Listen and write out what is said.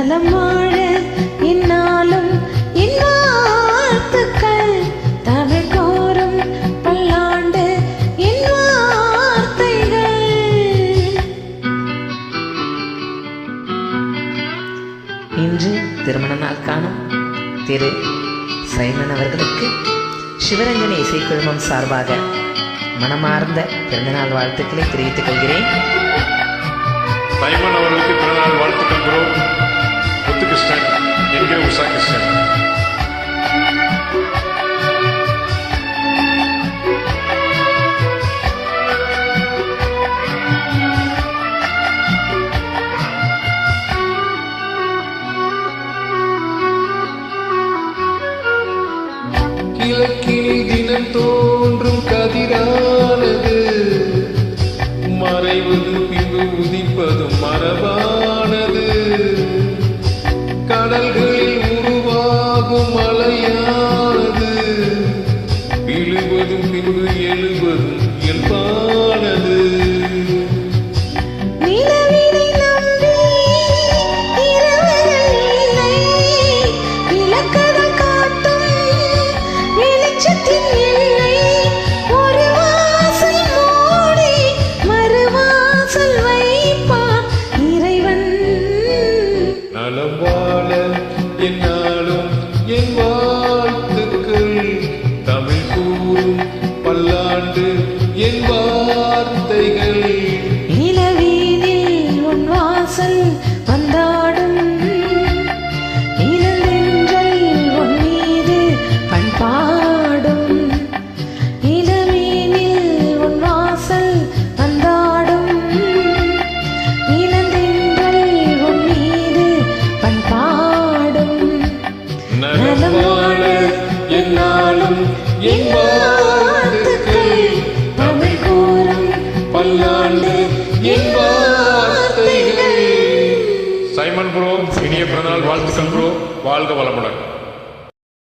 நலம் வாழ இந்நாளும் என் வாழ்த்துக்கள் தமிழ் கூறும் பல்லாண்டு என் வார்த்தைகள். இன்று திருமண நாள் காணும் திரு சைமன் அவர்களுக்கு சிவரஞ்சனி இசைக்குழுமம் சார்பாக மனமார்ந்த பிறந்தநாள் வாழ்த்துக்களை தெரிவித்துக் கொள்கிறேன். சைமன் அவர்களுக்கு பிறந்தநாள் வாழ்த்துக்கள் ப்ரோ. முத்துகிருஷ்ணன் என்கிற உஷா கிருஷ்ணன். கிழக்கில் தினம் தோன்றும் கதிரானது மறைவது பின்பு உதிப்பதும் மரபானது. கடல்களில் உருவாகும் மலையானது விழுவதும் பின்பு எழுவதும் இயல்பானது. நலம் வாழ என்னாலும் என் வாழ்த்துக்கள் தமிழ் கூறும் பல்லாண்டு என் வார்த்தைகள். இளவீனில் உன் வாசல் வந்தாடும் இளந்தென்றல் உன் மீது பண்பாடும். இளவீனில் உன் வாசல் வந்தாடும் இளந்தென்றல் உன் மீது பண்பாடும். நலம் வாழ என்னாலும் என் வாழ்த்துக்கள் தமிழ் கூறும் பல்லாண்டு என் வார்த்தைகள். சைமன் ப்ரோ, இனிய பிறந்தநாள் வாழ்த்துக்கள் ப்ரோ. வாழ்க வளமுடன்.